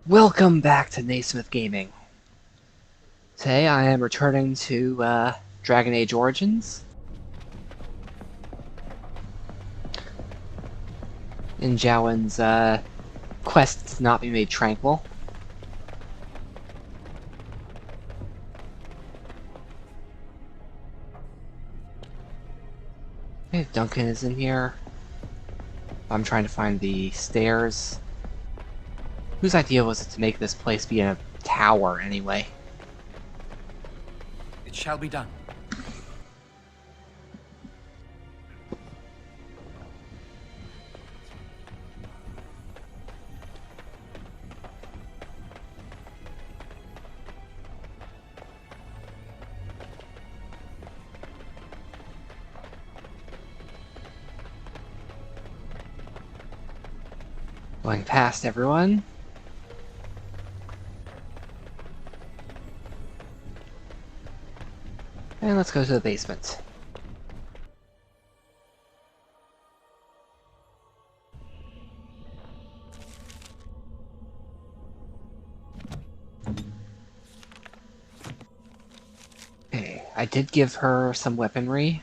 Welcome back to Naysmith Gaming. Today I am returning to Dragon Age Origins. In Jowen's quest to not be made tranquil. Okay, Duncan is in here. I'm trying to find the stairs. Whose idea was it to make this place be in a tower, anyway? It shall be done. Going past everyone. And let's go to the basement. Okay, I did give her some weaponry.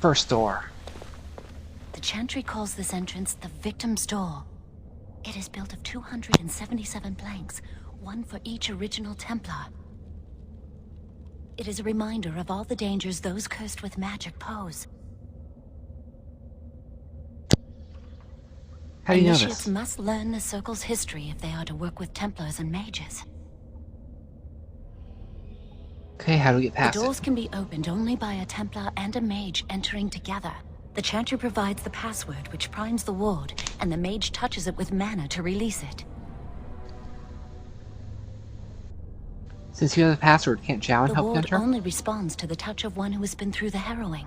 First door. The Chantry calls this entrance the Victim's Door. It is built of 277 planks, one for each original Templar. It is a reminder of all the dangers those cursed with magic pose. How do you know Initiates this? must learn the Circle's history if they are to work with Templars and Mages. Okay, how do we get The past doors it? can be opened only by a Templar and a Mage entering together. The Chantry provides the password, which primes the ward, and the Mage touches it with mana to release it. Since you have the password, can't Jowen The help you ward enter? only responds to the touch of one who has been through the harrowing.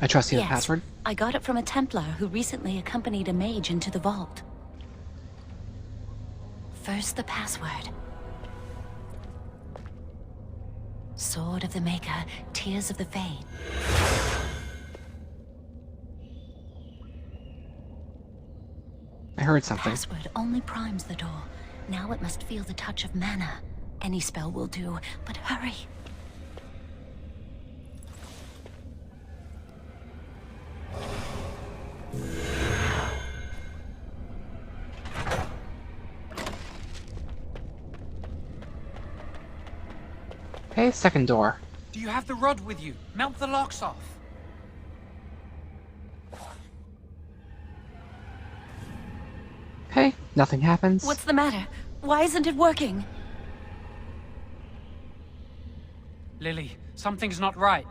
I trust you have Yes, the password. I got it from a Templar who recently accompanied a Mage into the vault. First, the password. Sword of the Maker, Tears of the Fade. I heard The something. password only primes the door. Now it must feel the touch of mana. Any spell will do, but hurry. Okay, second door. Do you have the rod with you? Melt the locks off. Okay, nothing happens. What's the matter? Why isn't it working? Lily, something's not right.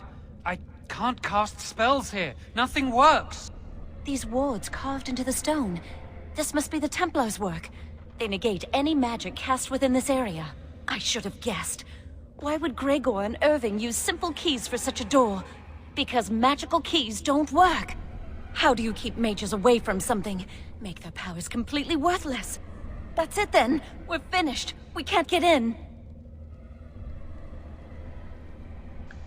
I can't cast spells here. Nothing works. These wards carved into the stone. This must be the Templars' work. They negate any magic cast within this area. I should have guessed. Why would Gregor and Irving use simple keys for such a door? Because magical keys don't work. How do you keep mages away from something? Make their powers completely worthless. That's it then. We're finished. We can't get in.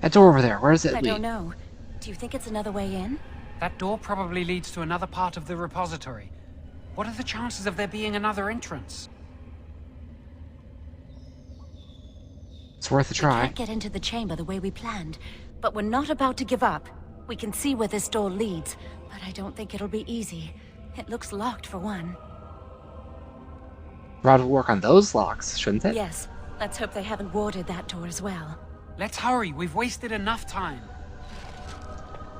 That door over there, where does it I lead? don't know. Do you think it's another way in? That door probably leads to another part of the repository. What are the chances of there being another entrance? It's worth a We try. can't get into the chamber the way we planned, but we're not about to give up. We can see where this door leads, but I don't think it'll be easy. It looks locked for one. Rod will work on those locks, shouldn't it? Yes, let's hope they haven't warded that door as well. Let's hurry. We've wasted enough time.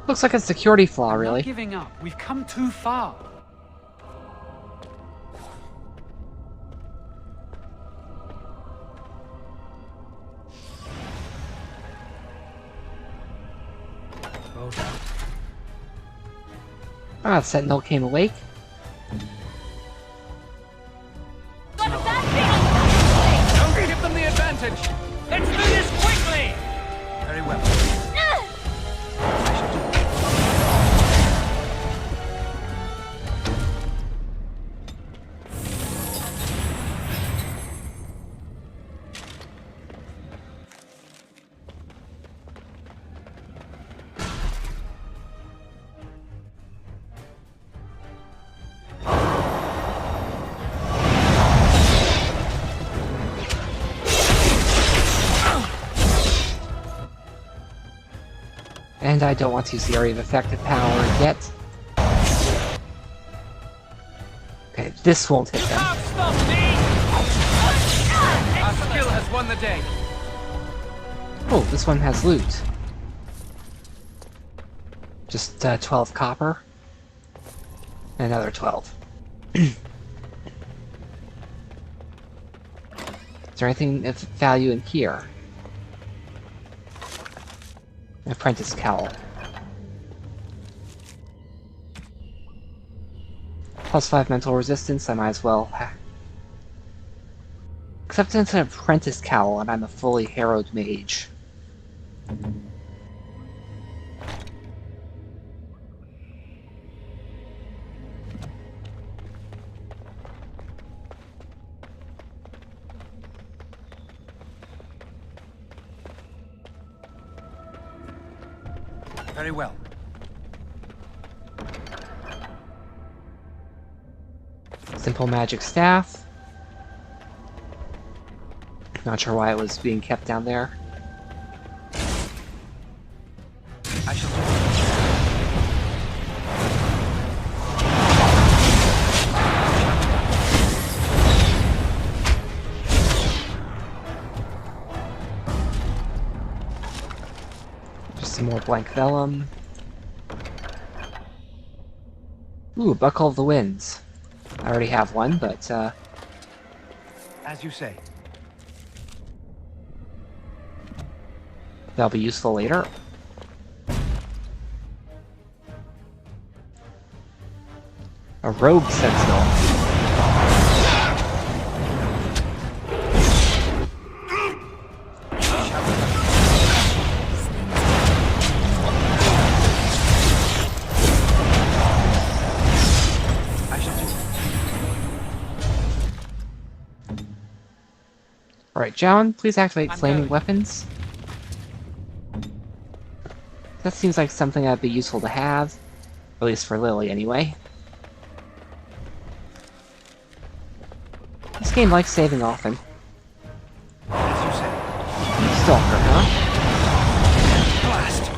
Looks like a security flaw, I'm really. not giving up. We've come too far. Well done. Ah, the Sentinel came awake. Don't give them the advantage! Let's do this quickly! Very well. And I don't want to use the area of effective power yet. Okay, this won't hit them. Can't stop me! Our skill has won the day. Oh, this one has loot. Just 12 copper. And another 12. Is there anything of value in here? An apprentice cowl. +5 mental resistance, I might as well. Except it's an apprentice cowl and I'm a fully harrowed mage. Very well. Simple magic staff. Not sure why it was being kept down there. I shall Just some more blank vellum. Ooh, Buckle of the Winds. I already have one, but as you say. that'll be useful later. A rogue sentinel. Alright, John, please activate flaming weapons. That seems like something that'd be useful to have. At least for Lily, anyway. This game likes saving often. As you say. Stalker, huh? Blast!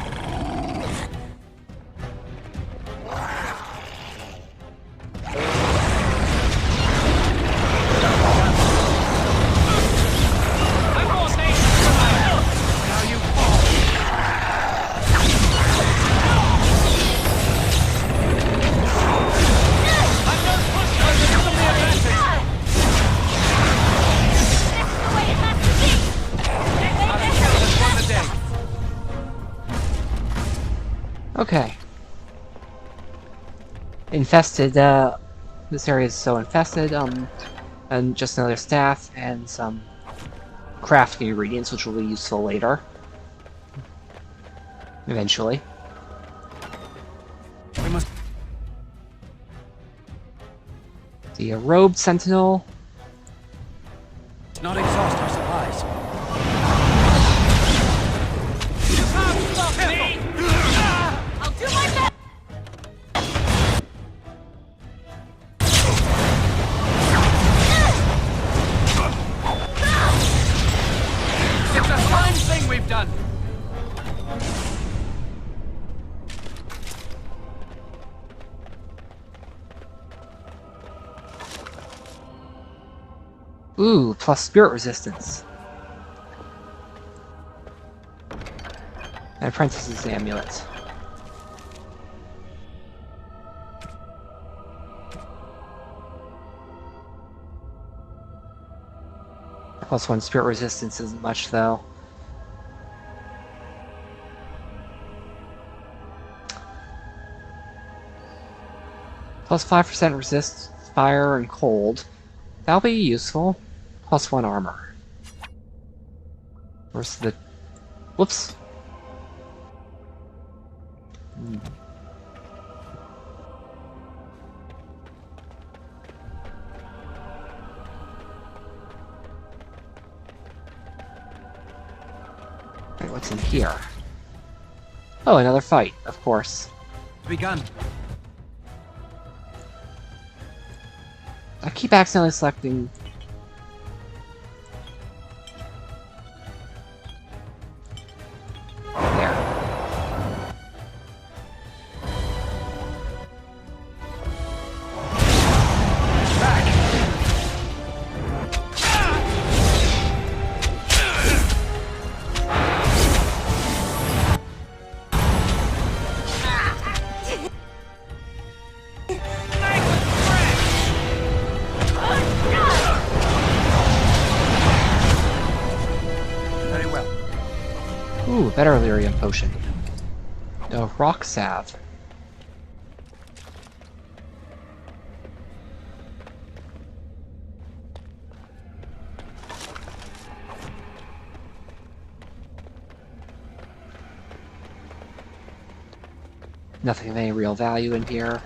Okay. Infested, this area is so infested, and just another staff and some crafting ingredients, which will be useful later. Eventually. We must The robed sentinel. not exhaust our supplies. I'll do my best! It's a fine thing we've done. Ooh, plus spirit resistance. An apprentice's amulet. +1 spirit resistance isn't much, though. +5% resist fire and cold. That'll be useful. +1 armor. Where's the... Whoops. Wait, what's in here? Oh, another fight, of course. Begun. I keep accidentally selecting... There. Ooh, better lyrium potion. A rock salve. Nothing of any real value in here.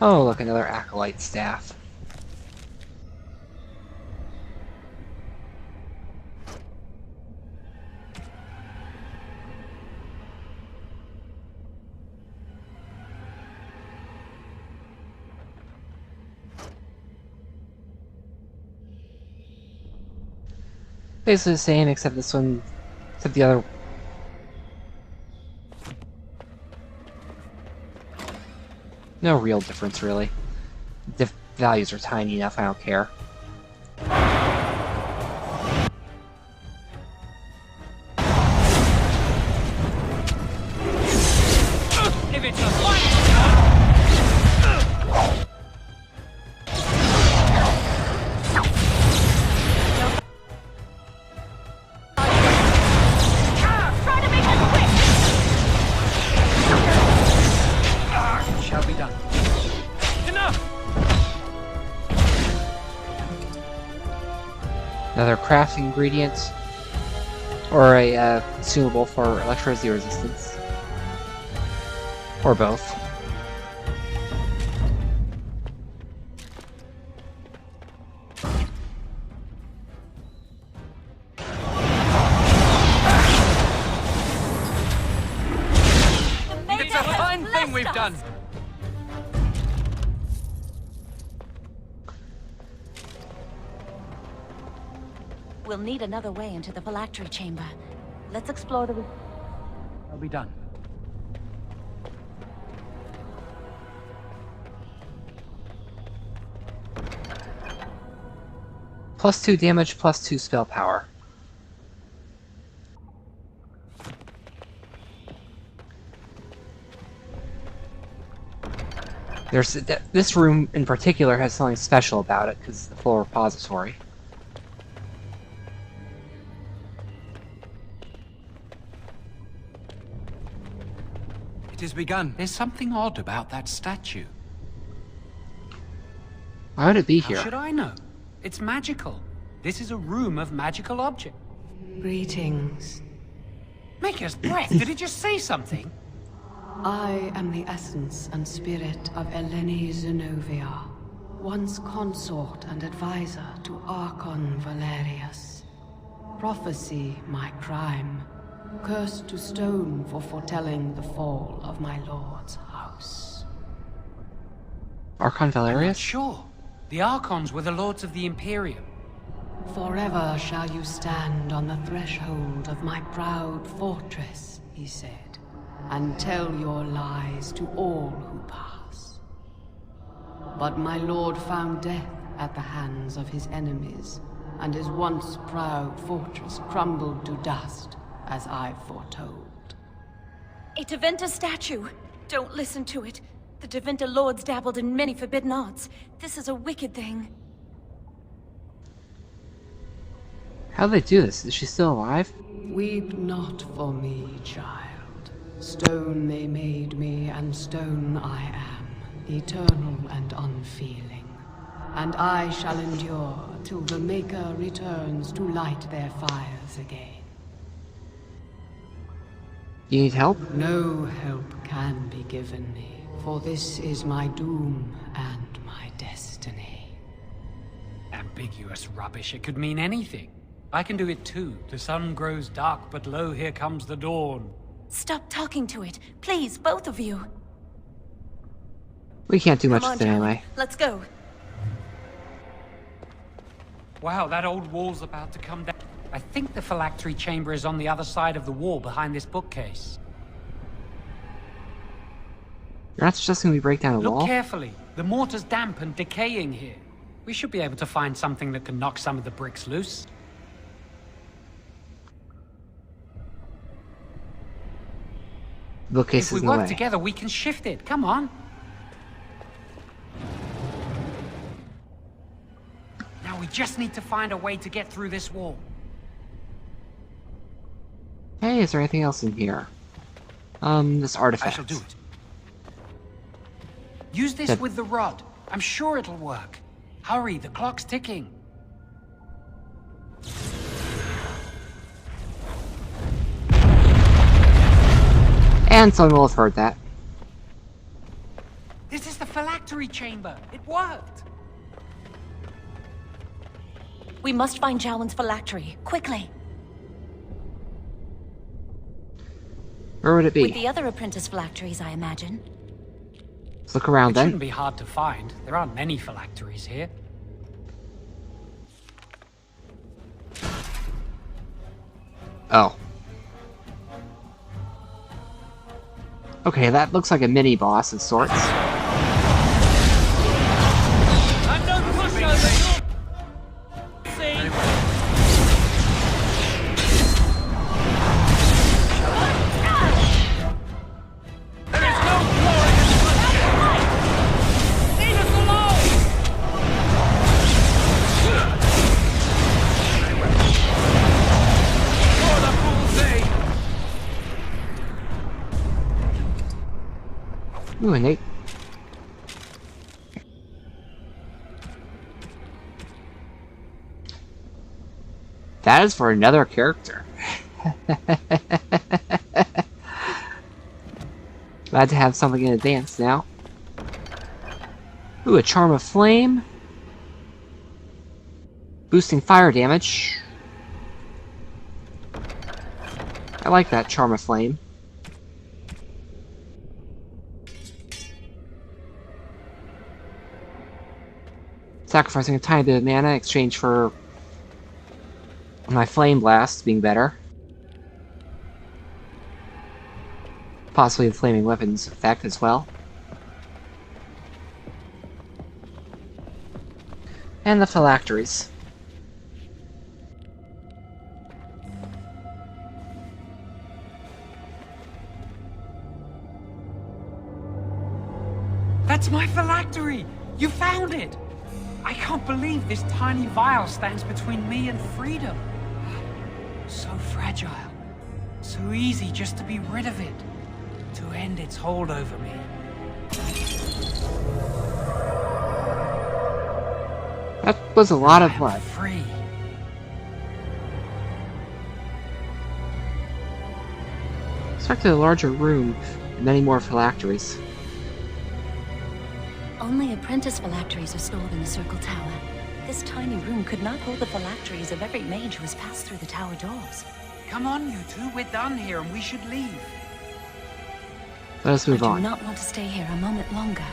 Oh, look, another acolyte staff. Basically the same, except this one, except the other. No real difference, really. Values are tiny enough, I don't care. If it's a fight! Try to make this quick! Shall be done. Enough! Another crafting ingredient. Or a consumable for electricity resistance. Or both. It's a fine thing we've done! We'll need another way into the phylactery chamber. Let's explore the... Shall be done. +2 damage, +2 spell power. This room in particular has something special about it, because it's the full repository. It has begun. There's something odd about that statue. Why would it be How here? should I know? It's magical. This is a room of magical objects. Greetings. Maker's breath, did it just say something? I am the essence and spirit of Eleni Zenovia, once consort and advisor to Archon Valerius. Prophecy, my crime. Cursed to stone for foretelling the fall of my lord's house. Archon I'm not Valerius? sure. The Archons were the lords of the Imperium. Forever shall you stand on the threshold of my proud fortress, he said, and tell your lies to all who pass. But my lord found death at the hands of his enemies, and his once proud fortress crumbled to dust, as I foretold. A Deventer statue! Don't listen to it. The Deventer lords dabbled in many forbidden arts. This is a wicked thing. How'd they do this? Is she still alive? Weep not for me, child. Stone they made me, and stone I am, eternal and unfeeling. And I shall endure till the Maker returns to light their fires again. You need help? No help can be given me, for this is my doom and my destiny. Ambiguous rubbish, it could mean anything. I can do it too. The sun grows dark, but lo, here comes the dawn. Stop talking to it. Please, both of you. We can't do much Come on, with it Charlie. anyway. Let's go. Wow, that old wall's about to come down. I think the phylactery chamber is on the other side of the wall behind this bookcase. You're not suggesting we break down a Look wall? carefully. The mortar's damp and decaying here. We should be able to find something that can knock some of the bricks loose. Bookcase If we is in the work way. together, we can shift it. Come on. Now we just need to find a way to get through this wall. Hey, is there anything else in here? This artifact. I shall do it. Use this with the rod. I'm sure it'll work. Hurry, the clock's ticking. And someone will have heard that. This is the phylactery chamber. It worked. We must find Jowan's phylactery, quickly. Where would it be? With the other apprentice phylacteries, I imagine. Let's look around It then. shouldn't be hard to find. There aren't many phylacteries here. Oh. Okay, that looks like a mini-boss of sorts. I'm no pushover. See? There is no glory in leave us alone! For the fool's sake! Ooh, Nate. That is for another character. Glad to have something in advance now. Ooh, a Charm of Flame. Boosting fire damage. I like that Charm of Flame. Sacrificing a tiny bit of mana in exchange for my Flame Blast being better. Possibly the Flaming Weapons effect as well. And the phylacteries. That's my phylactery! You found it! I can't believe this tiny vial stands between me and freedom. So fragile. So easy just to be rid of it. To end its hold over me. That was a lot of I am blood. free. Expected a larger room and many more phylacteries. Only apprentice phylacteries are stored in the Circle Tower. This tiny room could not hold the phylacteries of every mage who has passed through the tower doors. Come on, you two. We're done here and we should leave. Let us move I do on. not want to stay here a moment longer.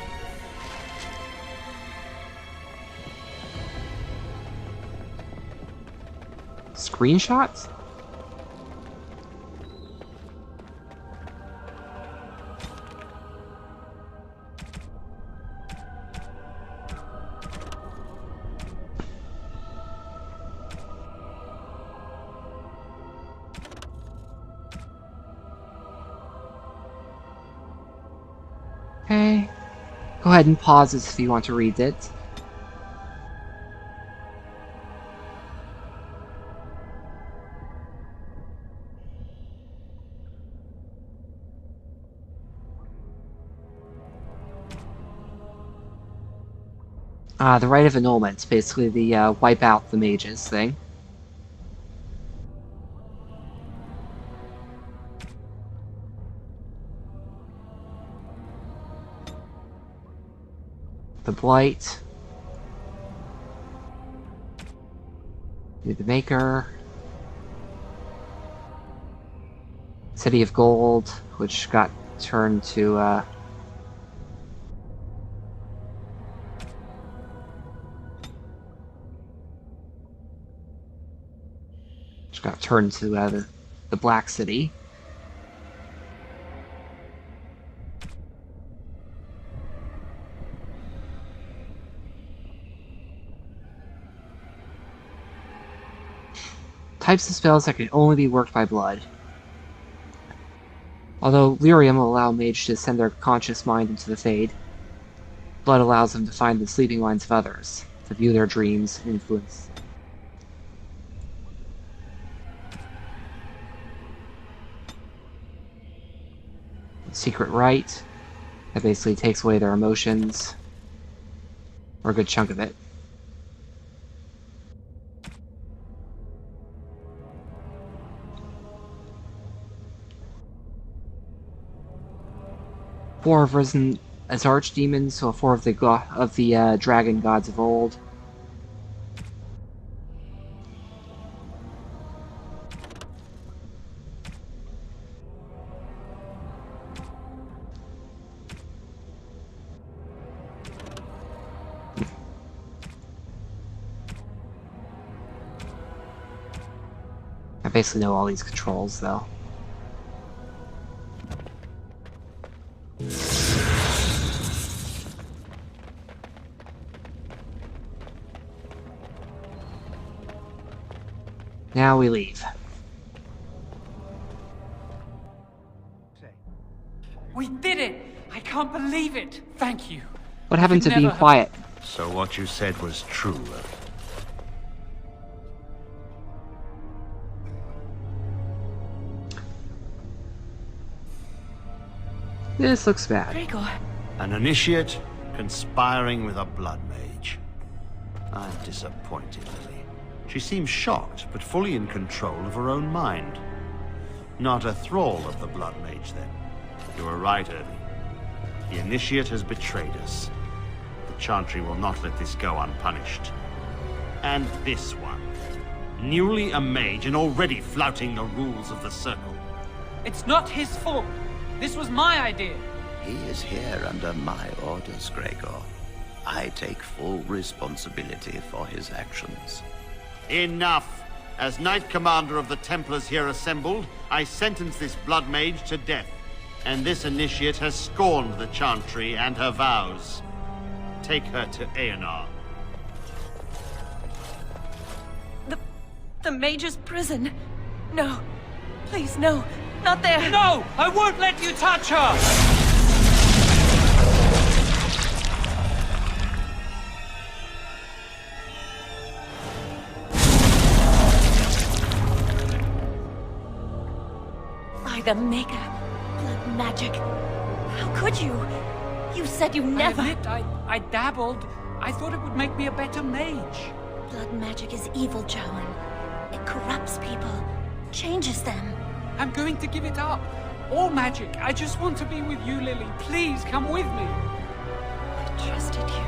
Screenshots? Okay. Go ahead and pause this if you want to read it. The Rite of Annulment, basically the wipe out the mages thing. The Blight. The Maker. City of Gold, which got turned to, the Black City. Types of spells that can only be worked by blood. Although lyrium will allow mage to send their conscious mind into the Fade, blood allows them to find the sleeping minds of others, to view their dreams and influence. Secret Rite. That basically takes away their emotions. Or a good chunk of it. Four have risen as archdemons, so 4 of the dragon gods of old. I basically know all these controls, though. Now we leave. We did it! I can't believe it! Thank you. What happened to Could being never have- quiet? So what you said was true. This looks bad. Gregor, An initiate conspiring with a blood mage. I'm disappointed, Lily. She seems shocked, but fully in control of her own mind. Not a thrall of the blood mage, then. You were right, Irving. The initiate has betrayed us. The Chantry will not let this go unpunished. And this one. Newly a mage and already flouting the rules of the Circle. It's not his fault. This was my idea. He is here under my orders, Gregor. I take full responsibility for his actions. Enough! As Knight Commander of the Templars here assembled, I sentence this blood mage to death. And this initiate has scorned the Chantry and her vows. Take her to Aenar. the Mage's prison. No. Please, no. Not there. No! I won't let you touch her! By the Maker. Blood magic. How could you? You said you never... I admit, I dabbled. I thought it would make me a better mage. Blood magic is evil, Joan. It corrupts people. Changes them. I'm going to give it up. All magic. I just want to be with you, Lily. Please, come with me. I trusted you.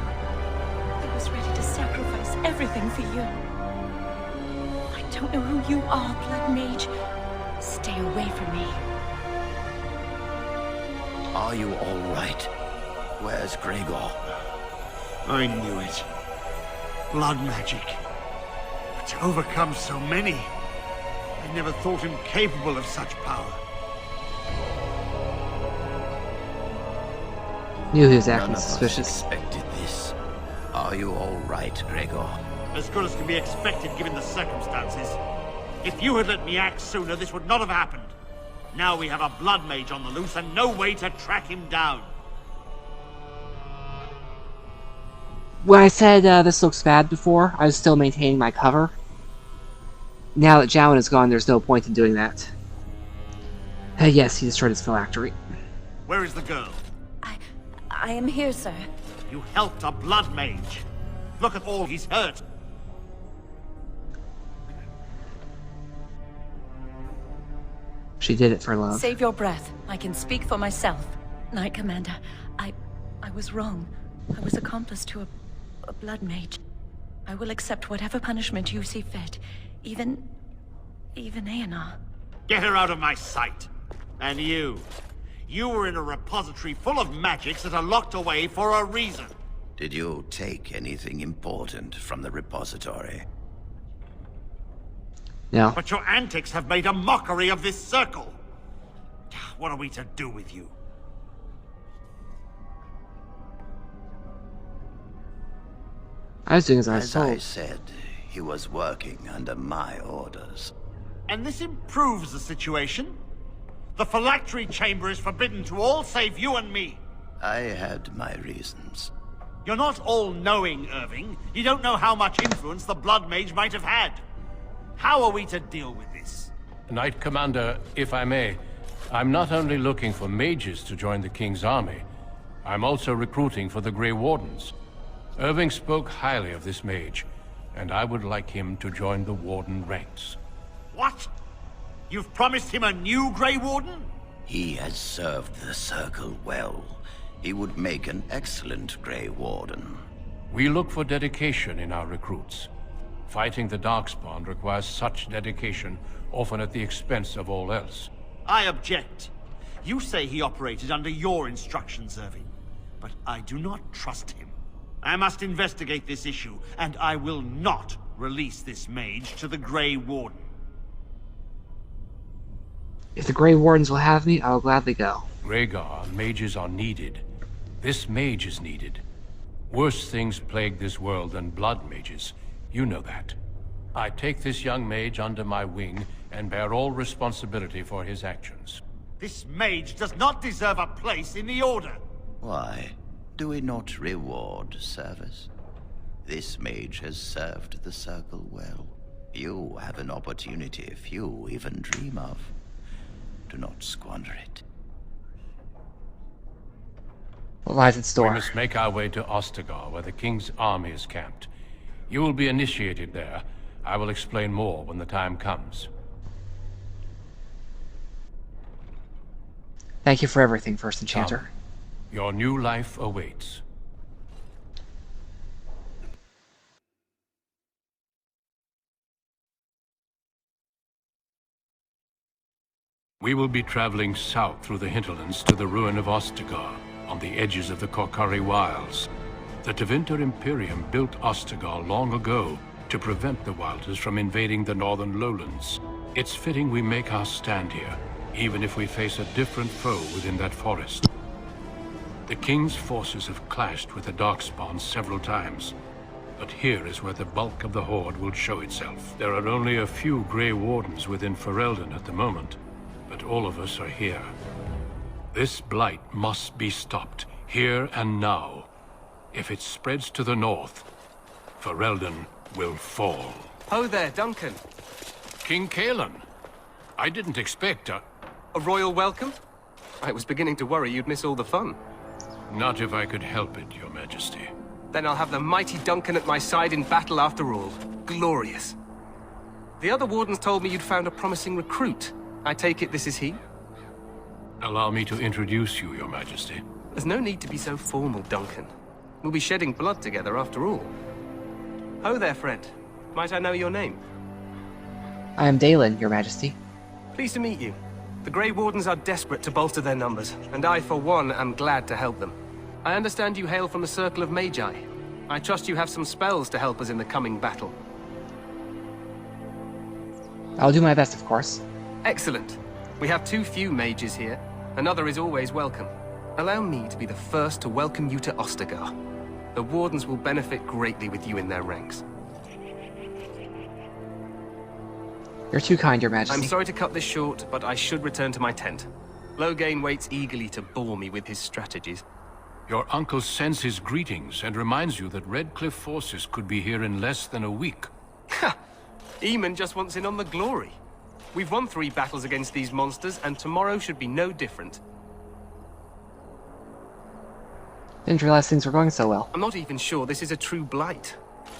I was ready to sacrifice everything for you. I don't know who you are, Blood Mage. Stay away from me. Are you all right? Where's Gregor? I knew it. Blood magic. But to overcome so many, I never thought him capable of such power. Knew he was None acting of us suspicious. expected this. Are you all right, Gregor? As good as can be expected given the circumstances. If you had let me act sooner, this would not have happened. Now we have a blood mage on the loose and no way to track him down. When I said this looks bad before, I was still maintaining my cover. Now that Jowan is gone, there's no point in doing that. Yes, he destroyed his phylactery. Where is the girl? I am here, sir. You helped a blood mage. Look at all he's hurt. She did it for love. Save your breath. I can speak for myself. Knight Commander, I was wrong. I was accomplice to a blood mage. I will accept whatever punishment you see fit. Even Aenar. Get her out of my sight. And you. You were in a repository full of magics that are locked away for a reason. Did you take anything important from the repository? No. But your antics have made a mockery of this circle. What are we to do with you? I was doing as I was As I told. said, he was working under my orders. And this improves the situation. The phylactery chamber is forbidden to all save you and me. I had my reasons. You're not all-knowing, Irving. You don't know how much influence the blood mage might have had. How are we to deal with this? Knight Commander, if I may, I'm not only looking for mages to join the King's army, I'm also recruiting for the Grey Wardens. Irving spoke highly of this mage, and I would like him to join the Warden ranks. What? You've promised him a new Grey Warden? He has served the Circle well. He would make an excellent Grey Warden. We look for dedication in our recruits. Fighting the Darkspawn requires such dedication, often at the expense of all else. I object. You say he operated under your instructions, Irving, but I do not trust him. I must investigate this issue, and I will not release this mage to the Grey Warden. If the Grey Wardens will have me, I will gladly go. Rhaegar, mages are needed. This mage is needed. Worse things plague this world than blood mages. You know that. I take this young mage under my wing and bear all responsibility for his actions. This mage does not deserve a place in the Order. Why? Do we not reward service? This mage has served the Circle well. You have an opportunity few even dream of. Do not squander it. What lies in We store? must make our way to Ostagar, where the King's army is camped. You will be initiated there. I will explain more when the time comes. Thank you for everything, First Enchanter. Your new life awaits. We will be traveling south through the hinterlands to the ruin of Ostagar, on the edges of the Korkari Wilds. The Tevinter Imperium built Ostagar long ago to prevent the Wilders from invading the northern lowlands. It's fitting we make our stand here, even if we face a different foe within that forest. The King's forces have clashed with the Darkspawn several times, but here is where the bulk of the Horde will show itself. There are only a few Grey Wardens within Ferelden at the moment, but all of us are here. This blight must be stopped, here and now. If it spreads to the north, Ferelden will fall. Ho there, Duncan. King Kaelan, I didn't expect A royal welcome? I was beginning to worry you'd miss all the fun. Not if I could help it, Your Majesty. Then I'll have the mighty Duncan at my side in battle after all. Glorious. The other Wardens told me you'd found a promising recruit. I take it this is he? Allow me to introduce you, Your Majesty. There's no need to be so formal, Duncan. We'll be shedding blood together after all. Ho there, friend. Might I know your name? I am Dalen, Your Majesty. Pleased to meet you. The Grey Wardens are desperate to bolster their numbers, and I, for one, am glad to help them. I understand you hail from the Circle of Magi. I trust you have some spells to help us in the coming battle. I'll do my best, of course. Excellent. We have too few mages here. Another is always welcome. Allow me to be the first to welcome you to Ostagar. The Wardens will benefit greatly with you in their ranks. You're too kind, Your Majesty. I'm sorry to cut this short, but I should return to my tent. Loghain waits eagerly to bore me with his strategies. Your uncle sends his greetings and reminds you that Redcliffe forces could be here in less than a week. Ha! Eamon just wants in on the glory. We've won 3 battles against these monsters, and tomorrow should be no different. Didn't realize things were going so well. I'm not even sure this is a true blight.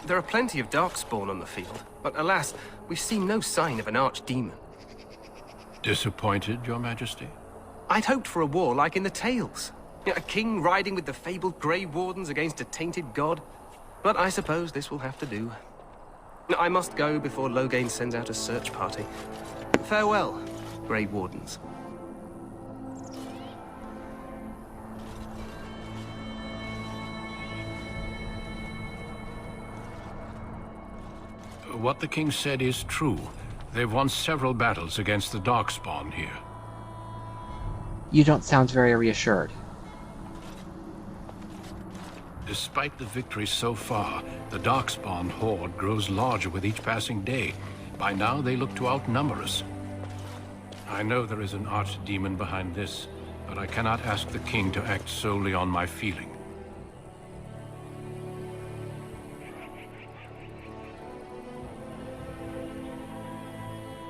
There are plenty of Darkspawn on the field, but alas, we've seen no sign of an archdemon. Disappointed, Your Majesty? I'd hoped for a war like in the tales. A king riding with the fabled Grey Wardens against a tainted god. But I suppose this will have to do. I must go before Loghain sends out a search party. Farewell, Grey Wardens. What the king said is true. They've won several battles against the Darkspawn here. You don't sound very reassured. Despite the victory so far, the Darkspawn horde grows larger with each passing day. By now, they look to outnumber us. I know there is an archdemon behind this, but I cannot ask the king to act solely on my feeling.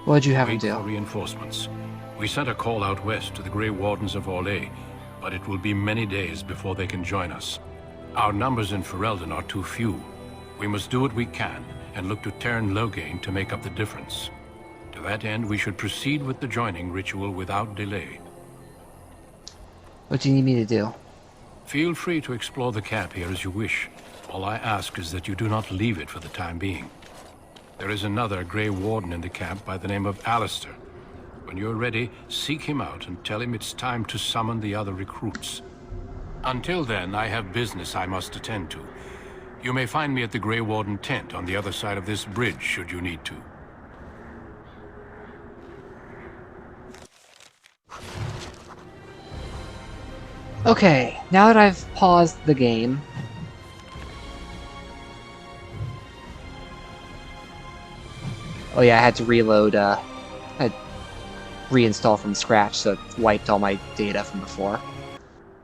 What did you have him Wait for do? reinforcements. We sent a call out west to the Grey Wardens of Orlais, but it will be many days before they can join us. Our numbers in Ferelden are too few. We must do what we can, and look to Teyrn Loghain to make up the difference. To that end, we should proceed with the joining ritual without delay. What do you need me to do? Feel free to explore the camp here as you wish. All I ask is that you do not leave it for the time being. There is another Grey Warden in the camp by the name of Alistair. When you're ready, seek him out and tell him it's time to summon the other recruits. Until then, I have business I must attend to. You may find me at the Grey Warden tent on the other side of this bridge, should you need to. Okay, now that I've paused the game... Oh yeah, I had to reload, I had reinstall from scratch, so it wiped all my data from before.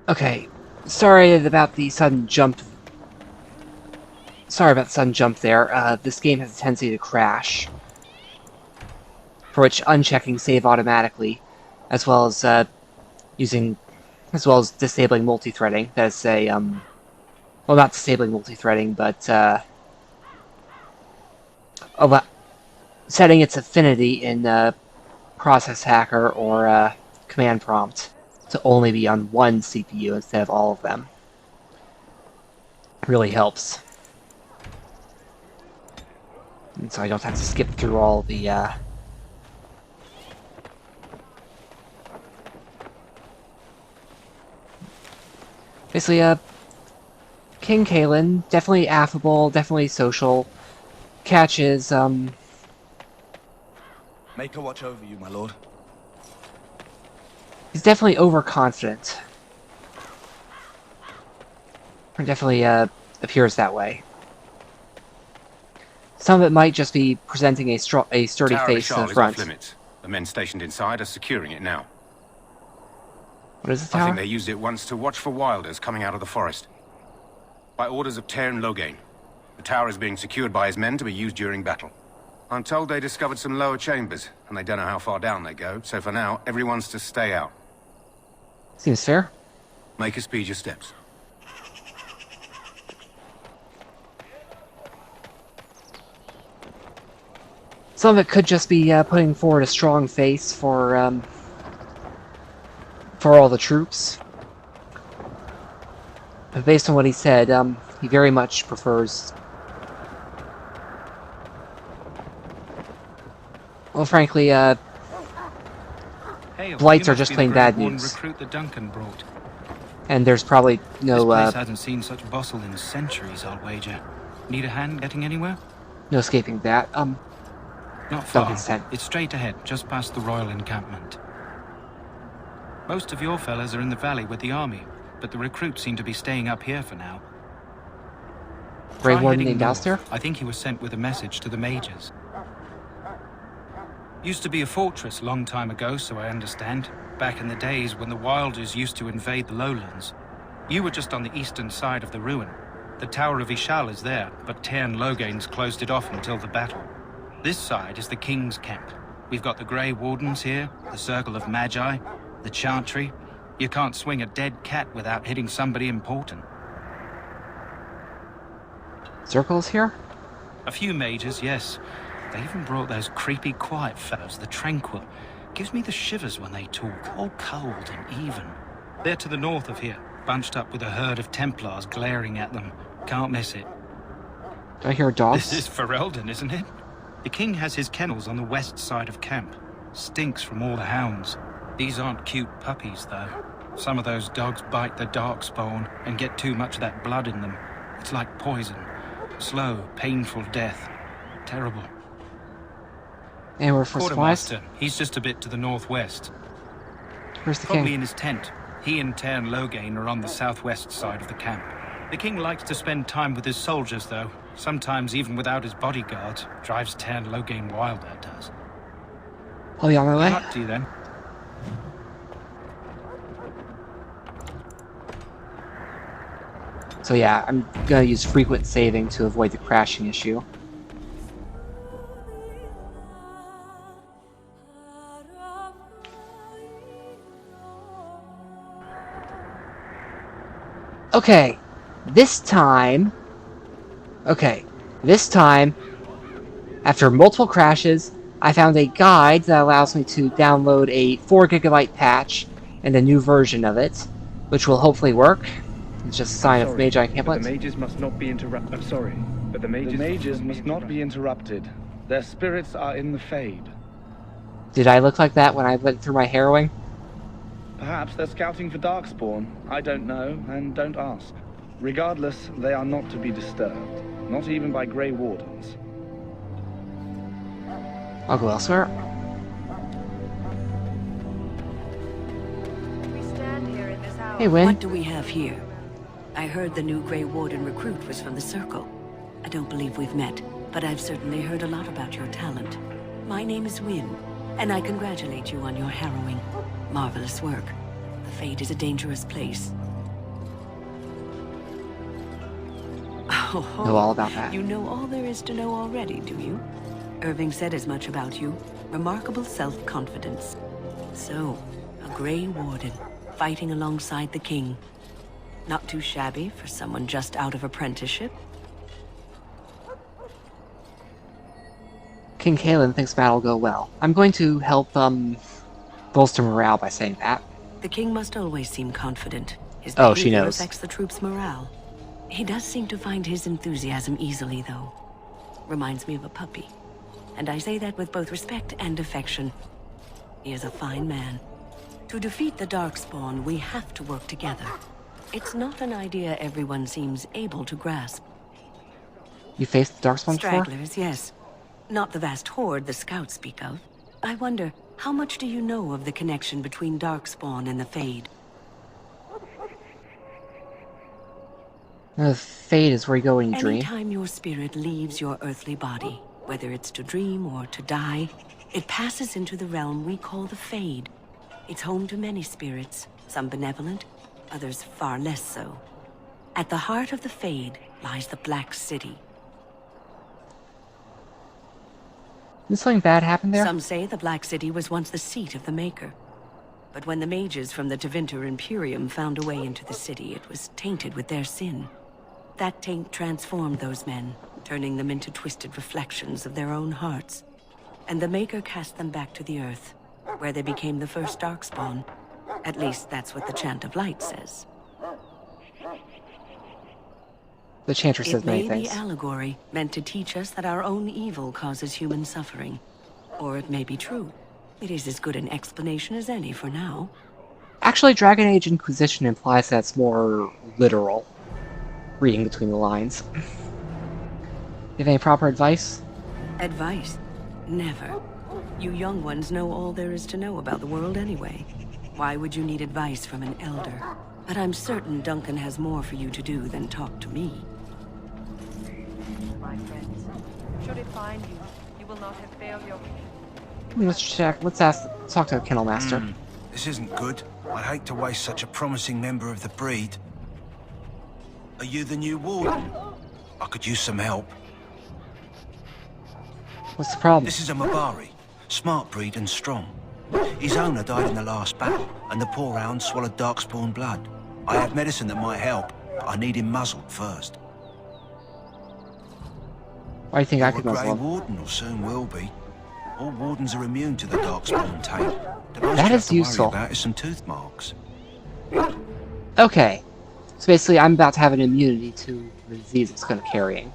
Okay, sorry about the sudden jump. Sorry about the sudden jump there. This game has a tendency to crash, for which unchecking save automatically, as well as disabling multi-threading. That's a well, not disabling multi-threading, but setting its affinity in Process Hacker or Command Prompt to only be on one CPU instead of all of them. It really helps. And so I don't have to skip through all the basically, King Kalen, definitely affable, definitely social. Catch is, Make her watch over you, my lord. he's definitely overconfident. Or definitely, appears that way. Some of it might just be presenting a sturdy face in the front. The men stationed inside are securing it now. What is the tower? I think they used it once to watch for wilders coming out of the forest. By orders of Teyrn Loghain. The tower is being secured by his men to be used during battle. I'm told they discovered some lower chambers, and they don't know how far down they go, so for now, everyone's to stay out. Seems fair. Make us speed your steps. Some of it could just be putting forward a strong face for all the troops. But based on what he said, he very much prefers... Well, frankly, blights are just plain bad news. Recruit that Duncan brought. And there's probably no... This place hasn't seen such bustle in centuries, I'll wager. Need a hand getting anywhere? No escaping that. Not far. Duncan's tent. It's straight ahead, just past the royal encampment. Most of your fellas are in the valley with the army, but the recruits seem to be staying up here for now. Grey Try Warden heading named north. Alistair? I think he was sent with a message to the Mages. Used to be a fortress long time ago, so I understand. Back in the days when the Wilders used to invade the lowlands. You were just on the eastern side of the ruin. The Tower of Ishal is there, but Teyrn Loghain's closed it off until the battle. This side is the King's camp. We've got the Grey Wardens here, the Circle of Magi, the Chantry. You can't swing a dead cat without hitting somebody important. Circles here? A few mages, yes. They even brought those creepy quiet fellows, the Tranquil. Gives me the shivers when they talk, all cold and even. They're to the north of here, bunched up with a herd of Templars glaring at them. Can't miss it. Do I hear dogs? This is Ferelden, isn't it? The king has his kennels on the west side of camp. Stinks from all the hounds. These aren't cute puppies, though. Some of those dogs bite the darkspawn and get too much of that blood in them. It's like poison. Slow, painful death. Terrible. And we're for supplies? Quartermaster, he's just a bit to the northwest. Where's the Probably king? in his tent. He and Teyrn Loghain are on the southwest side of the camp. The king likes to spend time with his soldiers, though. Sometimes even without his bodyguards. Drives Teyrn Loghain wild, that does. I'll be on my way. Good luck to you, then. So yeah, I'm gonna use frequent saving to avoid the crashing issue. Okay, this time, after multiple crashes, I found a guide that allows me to download a 4 GB patch and a new version of it, which will hopefully work. It's just a sign of Magi can't but the let. mages must not be interrupted. I'm sorry, but the mages must not be interrupted. Their spirits are in the Fade. Did I look like that when I went through my harrowing? Perhaps they're scouting for Darkspawn. I don't know, and don't ask. Regardless, they are not to be disturbed. Not even by Grey Wardens. I'll go elsewhere. Hey, Wynn. What do we have here? I heard the new Grey Warden recruit was from the Circle. I don't believe we've met, but I've certainly heard a lot about your talent. My name is Wynn, and I congratulate you on your harrowing, marvelous work. The Fade is a dangerous place. Oh, Know all about that. You know all there is to know already, do you? Irving said as much about you. Remarkable self-confidence. So, a Grey Warden, fighting alongside the King. Not too shabby for someone just out of apprenticeship. King Kalen thinks battle will go well. I'm going to help, bolster morale by saying that. The King must always seem confident. His Oh, she behavior knows. affects the troops' morale. He does seem to find his enthusiasm easily, though. Reminds me of a puppy. And I say that with both respect and affection. He is a fine man. To defeat the Darkspawn, we have to work together. It's not an idea everyone seems able to grasp. You faced the Darkspawn before? Stragglers, yes. Not the vast horde the scouts speak of. I wonder, how much do you know of the connection between Darkspawn and the Fade? The Fade is where you go when you dream. Anytime your spirit leaves your earthly body, whether it's to dream or to die, it passes into the realm we call the Fade. It's home to many spirits, some benevolent, others far less so. At the heart of the Fade lies the Black City. Did something bad happen there? Some say the Black City was once the seat of the Maker. But when the mages from the Tevinter Imperium found a way into the city, it was tainted with their sin. That taint transformed those men, turning them into twisted reflections of their own hearts. And the Maker cast them back to the Earth, where they became the first Darkspawn. At least that's what the Chant of Light says. The Chantry says many It may be things. allegory, meant to teach us that our own evil causes human suffering. Or it may be true. It is as good an explanation as any for now. Actually, Dragon Age Inquisition implies that's more literal. Reading between the lines. You have any proper advice? Advice? Never. You young ones know all there is to know about the world anyway. Why would you need advice from an elder? But I'm certain Duncan has more for you to do than talk to me. My friends, should it find you, you will not have failed your... Let's check. Let's talk to Kennel Master. This isn't good. I hate to waste such a promising member of the breed. Are you the new Warden? I could use some help. What's the problem? This is a Mabari. Smart breed and strong. His owner died in the last battle, and the poor hound swallowed Darkspawn blood. I have medicine that might help, but I need him muzzled first. Why do you think I You're could a muzzle Grey him? Warden, or soon will be. All Wardens are immune to the Darkspawn taint. The most That you is have to useful. worry about is some tooth marks. Okay. So basically, I'm about to have an immunity to the disease it's going to carrying.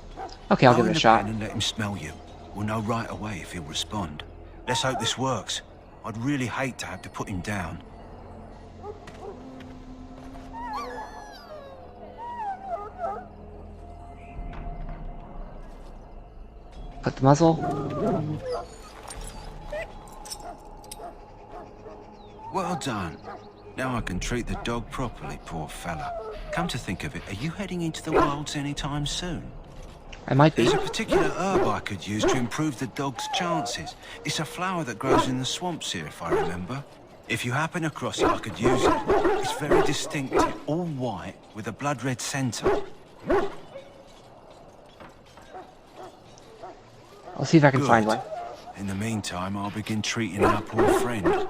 Okay, I'll Go give in it a the shot. pen and let him smell you. We'll know right away if he'll respond. Let's hope this works. I'd really hate to have to put him down. Put the muzzle. Well done. Now I can treat the dog properly, poor fella. Come to think of it, are you heading into the wilds anytime soon? I might be. There's a particular herb I could use to improve the dog's chances. It's a flower that grows in the swamps here, if I remember. If you happen across it, I could use it. It's very distinctive, all white, with a blood-red centre. I'll see if I can Good. find one. In the meantime, I'll begin treating our poor friend.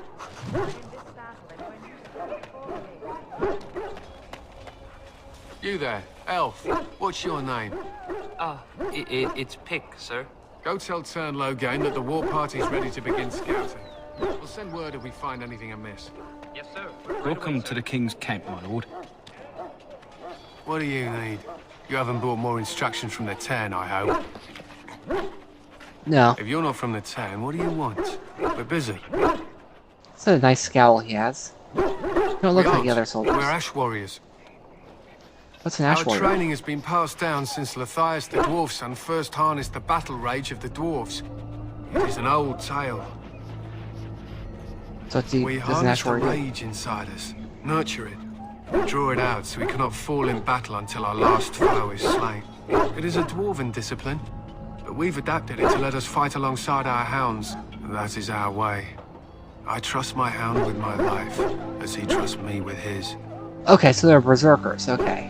You there, elf. What's your name? It's Pick, sir. Go tell Tern Logain that the war party's ready to begin scouting. We'll send word if we find anything amiss. Yes, sir. Welcome to the King's Camp, my lord. What do you need? You haven't brought more instructions from the town, I hope. No. If you're not from the town, what do you want? We're busy. It's a nice scowl he has. Don't look like the other soldiers. We're ash warriors. What's an ash Our warrior? training has been passed down since Lathias the dwarf son first harnessed the battle rage of the dwarves. It is an old tale. So We does an harness ash the warrior do? rage inside us, nurture it, and draw it out so we cannot fall in battle until our last foe is slain. It is a dwarven discipline, but we've adapted it to let us fight alongside our hounds. That is our way. I trust my hound with my life, as he trusts me with his. Okay, so they're berserkers. Okay.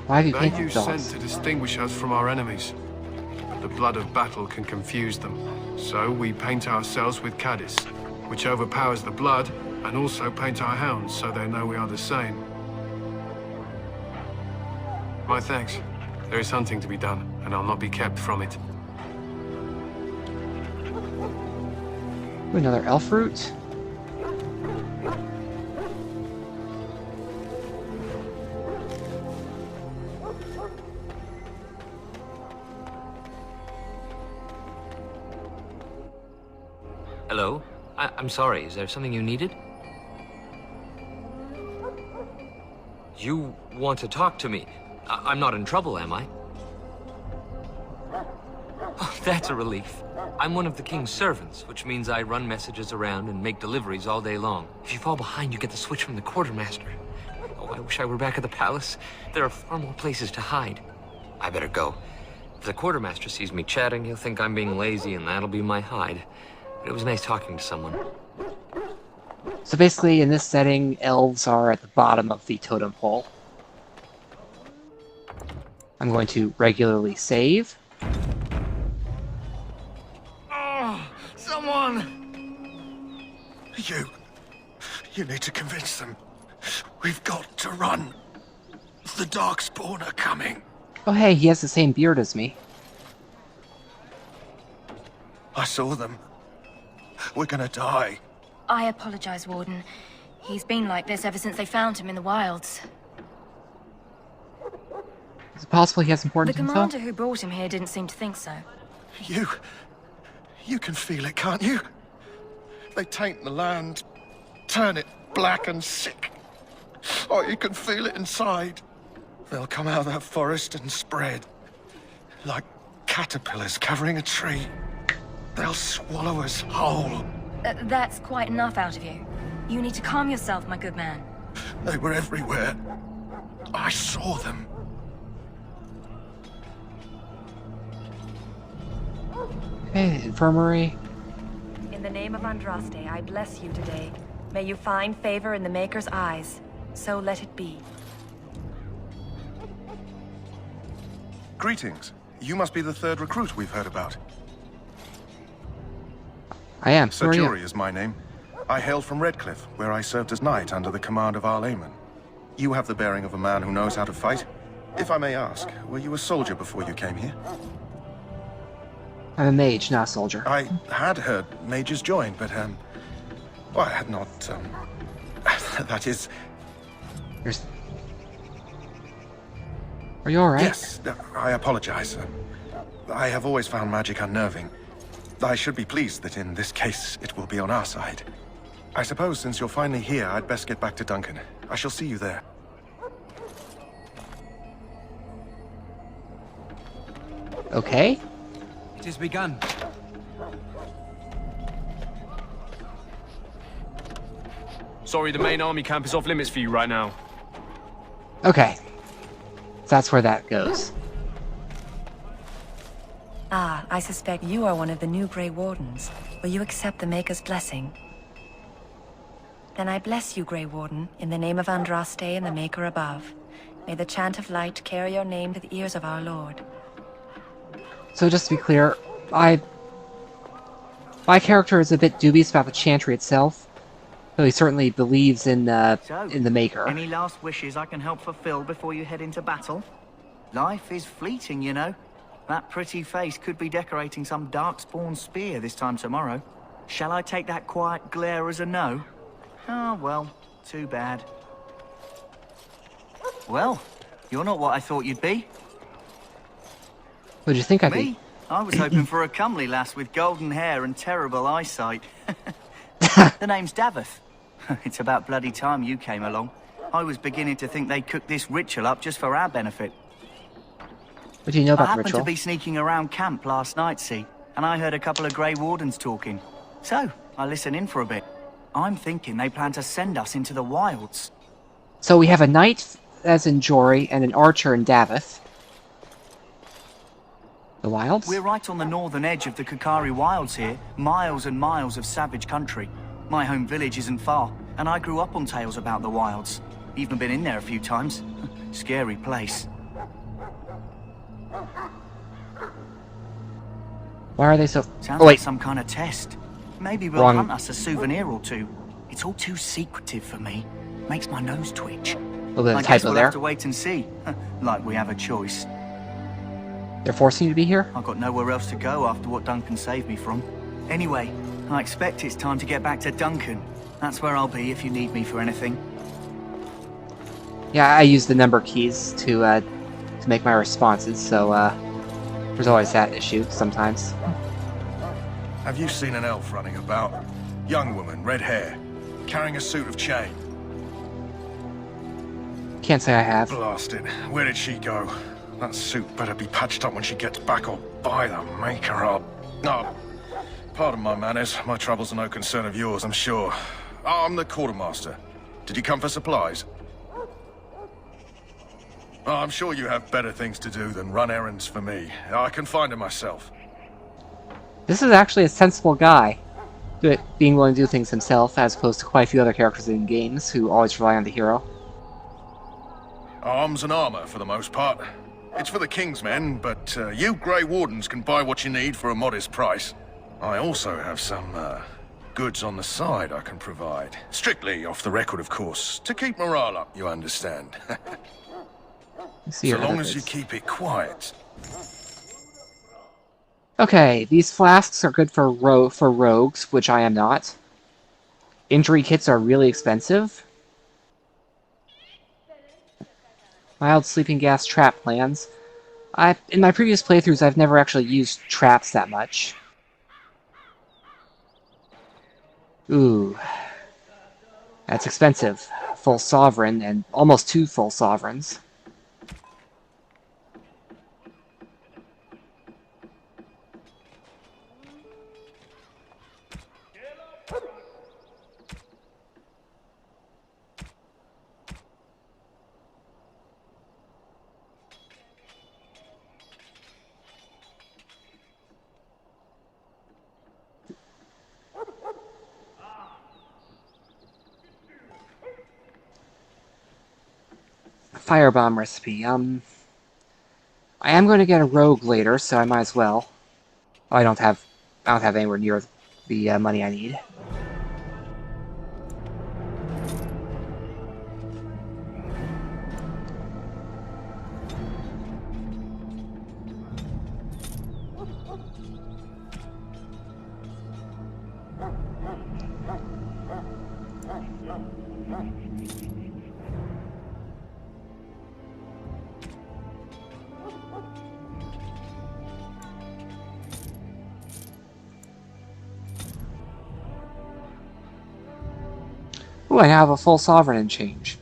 Why have you They painted use scent dogs? to distinguish us from our enemies, but the blood of battle can confuse them. So we paint ourselves with caddis, which overpowers the blood, and also paint our hounds so they know we are the same. My thanks. There is hunting to be done, and I'll not be kept from it. Ooh, another elf root. Hello? I'm sorry, is there something you needed? You want to talk to me? I'm not in trouble, am I? Oh, that's a relief. I'm one of the king's servants, which means I run messages around and make deliveries all day long. If you fall behind, you get the switch from the quartermaster. Oh, I wish I were back at the palace. There are far more places to hide. I better go. If the quartermaster sees me chatting, he'll think I'm being lazy, and that'll be my hide. But it was nice talking to someone. So basically, in this setting, elves are at the bottom of the totem pole. I'm going to regularly save. Oh, someone! You need to convince them. We've got to run. The Darkspawn are coming. Oh hey, he has the same beard as me. I saw them. We're gonna die. I apologize, Warden. He's been like this ever since they found him in the wilds. Is it possible he has important The info? commander who brought him here didn't seem to think so. You can feel it, can't you? They taint the land, turn it black and sick. Oh, you can feel it inside. They'll come out of that forest and spread. Like caterpillars covering a tree. They'll swallow us whole. That's quite enough out of you. You need to calm yourself, my good man. They were everywhere. I saw them. Okay, infirmary. In the name of Andraste, I bless you today. May you find favor in the Maker's eyes. So let it be. Greetings. You must be the third recruit we've heard about. I am. Sir Who are you? Jury is my name. I hail from Redcliffe, where I served as knight under the command of Arlayman. You have the bearing of a man who knows how to fight. If I may ask, were you a soldier before you came here? I'm a mage, not a soldier. I had heard mages join, but, well, I had not, that is... Are you alright? Yes, I apologize. I have always found magic unnerving. I should be pleased that in this case, it will be on our side. I suppose since you're finally here, I'd best get back to Duncan. I shall see you there. Okay. It has begun. Sorry, the main army camp is off limits for you right now. Okay. That's where that goes. Ah, I suspect you are one of the new Grey Wardens. Will you accept the Maker's blessing? Then I bless you, Grey Warden, in the name of Andraste and the Maker above. May the chant of light carry your name to the ears of our Lord. So just to be clear, my character is a bit dubious about the Chantry itself. So he certainly believes in the Maker. Any last wishes I can help fulfill before you head into battle? Life is fleeting, you know. That pretty face could be decorating some darkspawn spear this time tomorrow. Shall I take that quiet glare as a no? Oh, well, too bad. Well, you're not what I thought you'd be. What'd you think I'd be? Me? I was hoping for a comely lass with golden hair and terrible eyesight. The name's Davith. It's about bloody time you came along. I was beginning to think they cooked this ritual up just for our benefit. What do you know about the I happened ritual? to be sneaking around camp last night, see, and I heard a couple of Grey Wardens talking. So, I listened in for a bit. I'm thinking they plan to send us into the wilds. So we have a knight, as in Jory, and an archer in Davith. The wilds? We're right on the northern edge of the Kokari Wilds here, miles and miles of savage country. My home village isn't far, and I grew up on tales about the wilds. Even been in there a few times. Scary place. Why are they so... Sounds oh, wait. like some kind of test. Maybe we'll Wrong. hunt us a souvenir or two. It's all too secretive for me. Makes my nose twitch. A little bit of I guess typo we'll there. have to wait and see. Like we have a choice. They're forcing you to be here? I've got nowhere else to go after what Duncan saved me from. Anyway, I expect it's time to get back to Duncan. That's where I'll be if you need me for anything. Yeah, I use the number keys to make my responses, so there's always that issue sometimes. Have you seen an elf running about? Young woman, red hair, carrying a suit of chain. Can't say I have. Blast it. Where did she go? That suit better be patched up when she gets back, or by the Maker up. No, pardon my manners. My troubles are no concern of yours, I'm sure. I'm the quartermaster. Did you come for supplies? Oh, I'm sure you have better things to do than run errands for me. I can find her myself. This is actually a sensible guy, being willing to do things himself, as opposed to quite a few other characters in games who always rely on the hero. Arms and armor, for the most part. It's for the King's men, but you Grey Wardens can buy what you need for a modest price. I also have some goods on the side I can provide. Strictly off the record, of course, to keep morale up, you understand. So long as you keep it quiet. Okay, these flasks are good for rogues, which I am not. Injury kits are really expensive. Mild sleeping gas trap plans. In my previous playthroughs, I've never actually used traps that much. Ooh. That's expensive. Full sovereign, and almost 2 full sovereigns. Firebomb recipe. I am going to get a rogue later, so I might as well. Oh, I don't have anywhere near the money I need. Ooh, I now have a full sovereign and change.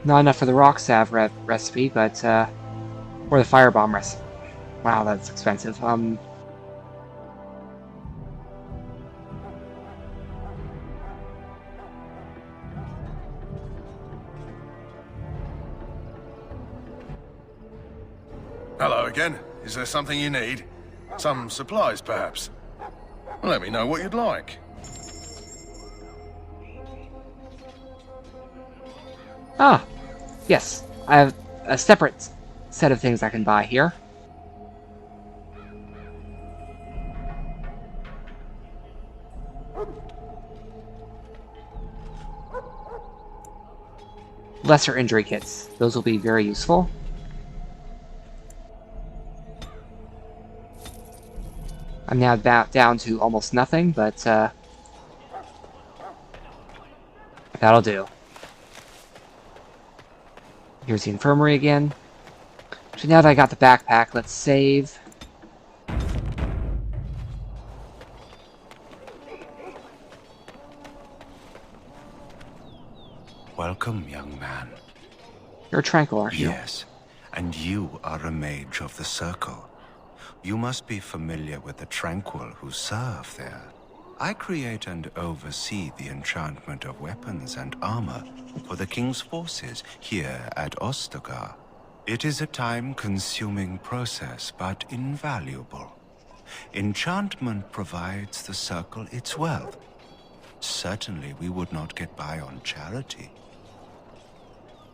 Not enough for the rock salve recipe, but or the firebomb recipe. Wow, that's expensive. Hello again. Is there something you need? Some supplies, perhaps? Let me know what you'd like. Ah, yes. I have a separate set of things I can buy here. lesser injury kits. Those will be very useful. I'm now down to almost nothing, but that'll do. Here's the infirmary again. So now that I got the backpack, let's save. Welcome, young man. You're tranquil, aren't you? Yes, and you are a mage of the Circle. You must be familiar with the Tranquil who serve there. I create and oversee the enchantment of weapons and armor for the King's forces here at Ostagar. It is a time-consuming process, but invaluable. Enchantment provides the Circle its wealth. Certainly we would not get by on charity.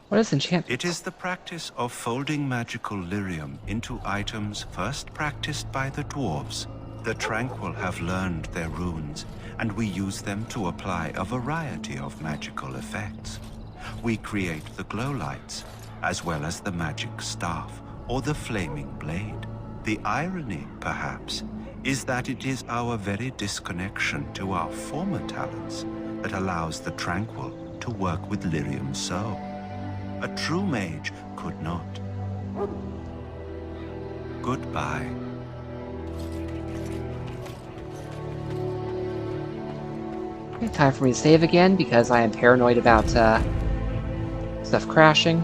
What is enchantment? It is the practice of folding magical lyrium into items first practiced by the dwarves. The Tranquil have learned their runes, and we use them to apply a variety of magical effects. We create the glow lights, as well as the magic staff, or the flaming blade. The irony, perhaps, is that it is our very disconnection to our former talents that allows the Tranquil to work with lyrium so. A true mage could not. Goodbye. Okay, time for me to save again, because I am paranoid about stuff crashing.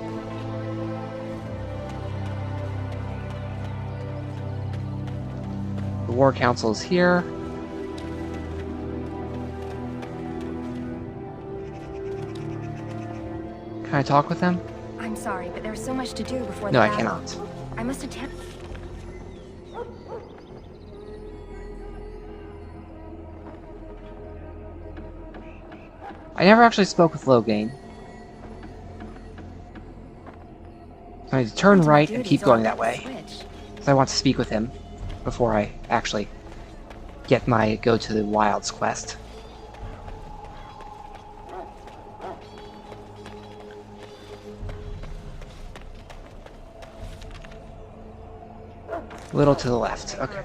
The War Council is here. Can I talk with them? I'm sorry, but there's so much to do before the No, I battle. cannot. I must attempt... I never actually spoke with Loghain. So I need to turn right and keep going that way. So I want to speak with him before I actually go to the Wilds quest. A little to the left. Okay.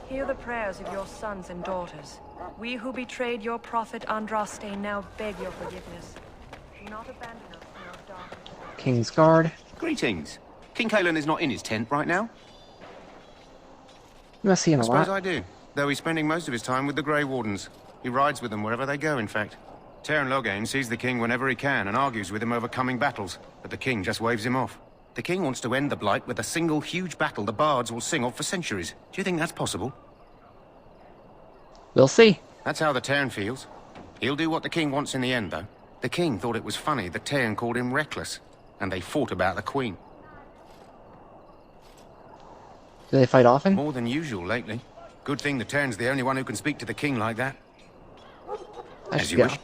Hear the prayers of your sons and daughters. We who betrayed your prophet Andraste now beg your forgiveness. Do not abandon us in our darkness. King's Guard. Greetings. King Cailan is not in his tent right now. You must see him I a suppose lot. I do, though he's spending most of his time with the Grey Wardens. He rides with them wherever they go, in fact. Teyrn Loghain sees the king whenever he can and argues with him over coming battles, but the king just waves him off. The king wants to end the Blight with a single huge battle the bards will sing of for centuries. Do you think that's possible? We'll see. That's how the Teyrn feels. He'll do what the king wants in the end, though. The king thought it was funny that Teyrn called him reckless, and they fought about the queen. Do they fight often? More than usual lately. Good thing the Teyrn's the only one who can speak to the king like that. As you wish.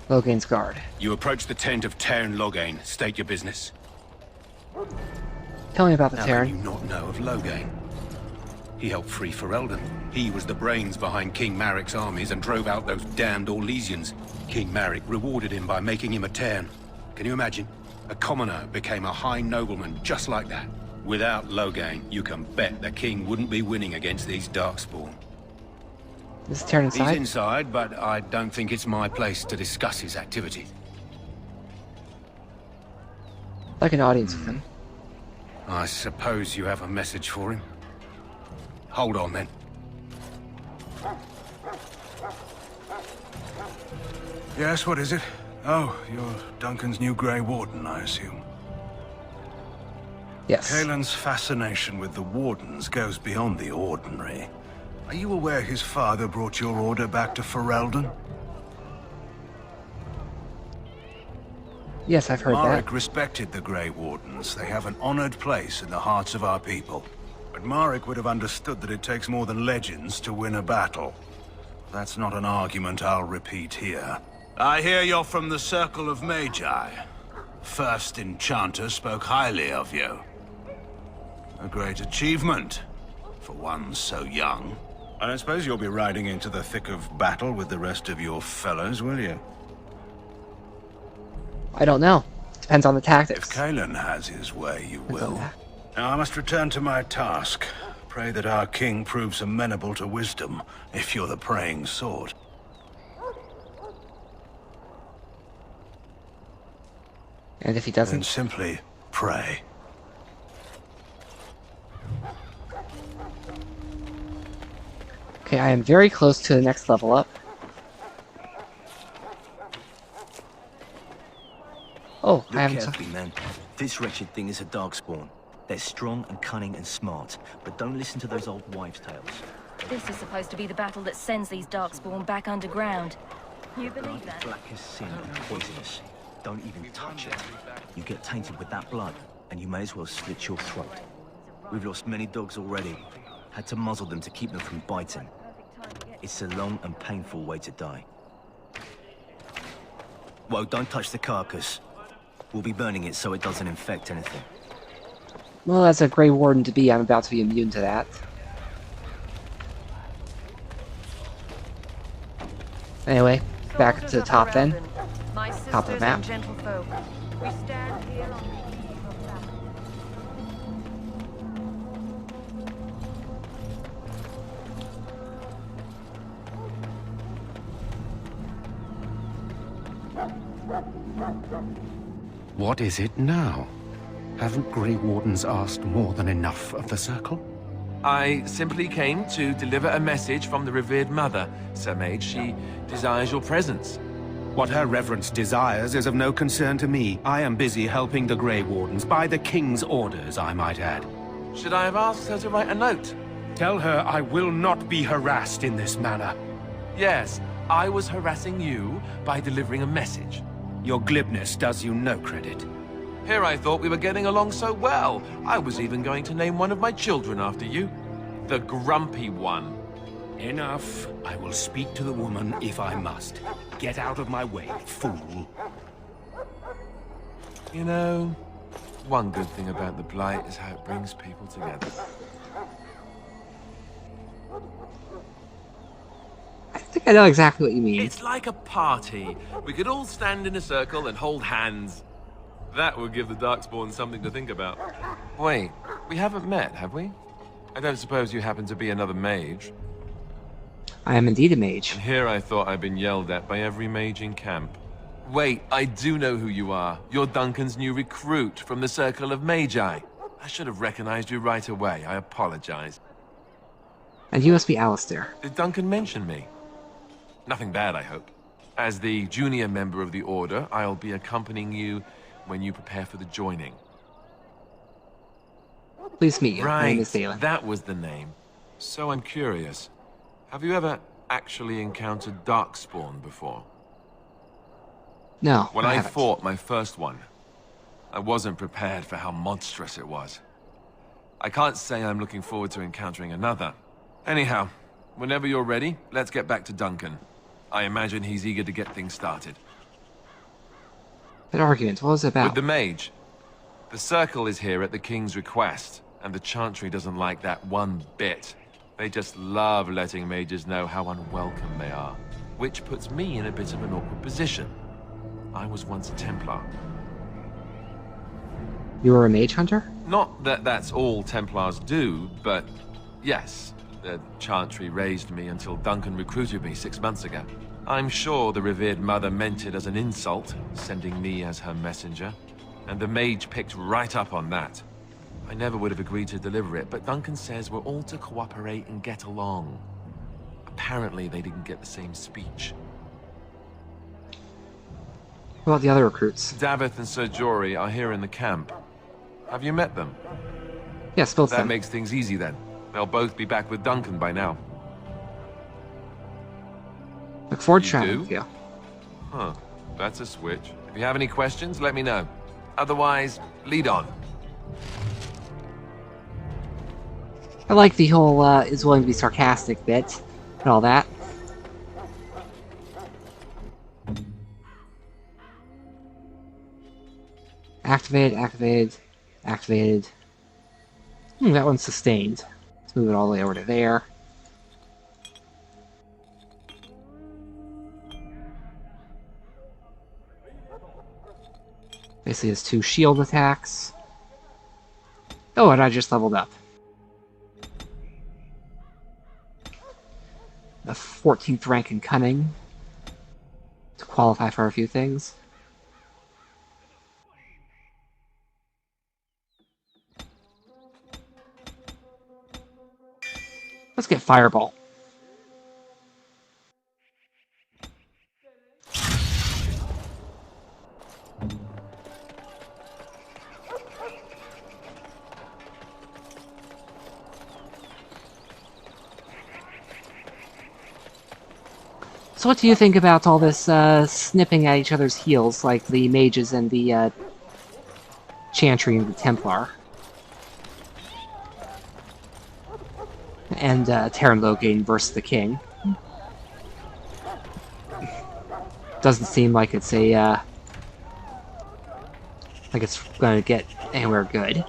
Loghain's Guard. You approach the tent of Teyrn Loghain. State your business. Tell me about the How Teyrn. can you not know of Loghain? He helped free Ferelden. He was the brains behind King Maric's armies and drove out those damned Orlesians. King Maric rewarded him by making him a Teyrn. Can you imagine? A commoner became a high nobleman just like that. Without Loghain, you can bet the king wouldn't be winning against these Darkspawn. Is Teyrn inside? He's inside, but I don't think it's my place to discuss his activity. Like an audience with him. I suppose you have a message for him. Hold on, then. Yes, what is it? Oh, you're Duncan's new Grey Warden, I assume. Yes. Cailan's fascination with the Wardens goes beyond the ordinary. Are you aware his father brought your order back to Ferelden? Yes, I've heard Maric that. respected the Grey Wardens. They have an honored place in the hearts of our people. But Maric would have understood that it takes more than legends to win a battle. That's not an argument I'll repeat here. I hear you're from the Circle of Magi. First Enchanter spoke highly of you. A great achievement, for one so young. I don't suppose you'll be riding into the thick of battle with the rest of your fellows, will you? I don't know. Depends on the tactics. If Kalen has his way, you will. Now I must return to my task. Pray that our king proves amenable to wisdom, if you're the praying sort. And if he doesn't? Then simply pray. Okay, I am very close to the next level up. Oh, Look I haven't... carefully, man. This wretched thing is a darkspawn. They're strong and cunning and smart, but don't listen to those old wives' tales. This is supposed to be the battle that sends these darkspawn back underground. You believe that? Black as sin and poisonous. Don't even touch it. You get tainted with that blood, and you may as well slit your throat. We've lost many dogs already. Had to muzzle them to keep them from biting. It's a long and painful way to die. Well, don't touch the carcass. We'll be burning it so it doesn't infect anything. Well, as a Grey Warden to be, I'm about to be immune to that. Anyway, back to the top then. Top of the map. What is it now? Haven't Grey Wardens asked more than enough of the Circle? I simply came to deliver a message from the revered mother, Sir Mage. She desires your presence. What her reverence desires is of no concern to me. I am busy helping the Grey Wardens, by the King's orders, I might add. Should I have asked her to write a note? Tell her I will not be harassed in this manner. Yes, I was harassing you by delivering a message. Your glibness does you no credit. Here I thought we were getting along so well. I was even going to name one of my children after you. The Grumpy One. Enough. I will speak to the woman if I must. Get out of my way, fool. You know, one good thing about the Blight is how it brings people together. I think I know exactly what you mean. It's like a party. We could all stand in a circle and hold hands. That would give the Darkspawn something to think about. Wait, we haven't met, have we? I don't suppose you happen to be another mage? I am indeed a mage. And here I thought I'd been yelled at by every mage in camp. Wait, I do know who you are. You're Duncan's new recruit from the Circle of Magi. I should have recognized you right away. I apologize. And you must be Alistair. Did Duncan mention me? Nothing bad, I hope. As the junior member of the Order, I'll be accompanying you when you prepare for the joining. Please meet you. Right, My name is Dalen. That was the name. So I'm curious. Have you ever actually encountered Darkspawn before? No, When I haven't. fought my first one, I wasn't prepared for how monstrous it was. I can't say I'm looking forward to encountering another. Anyhow, whenever you're ready, let's get back to Duncan. I imagine he's eager to get things started. That argument, what was it about? With the Mage. The Circle is here at the King's request, and the Chantry doesn't like that one bit. They just love letting mages know how unwelcome they are, which puts me in a bit of an awkward position. I was once a Templar. You were a mage hunter? Not that that's all Templars do, but yes, the Chantry raised me until Duncan recruited me 6 months ago. I'm sure the revered mother meant it as an insult, sending me as her messenger, and the mage picked right up on that. I never would have agreed to deliver it, but Duncan says we're all to cooperate and get along. Apparently they didn't get the same speech. What about the other recruits? Davith and Sir Jory are here in the camp. Have you met them? Yes, both of That them. makes things easy then. They'll both be back with Duncan by now. Look forward to You traveling do? with you. Huh. That's a switch. If you have any questions, let me know. Otherwise, lead on. I like the whole is willing to be sarcastic bit and all that. Activated, activated, activated. That one's sustained. Let's move it all the way over to there. Basically has 2 shield attacks. Oh, and I just leveled up. A 14th rank in Cunning to qualify for a few things. Let's get Fireball. So what do you think about all this snipping at each other's heels, like the Mages and the Chantry and the Templar? And Terran Loghain versus the King. Doesn't seem like it's a like it's going to get anywhere good.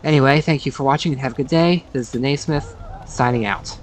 Anyway, thank you for watching and have a good day. This is the Naysmith, signing out.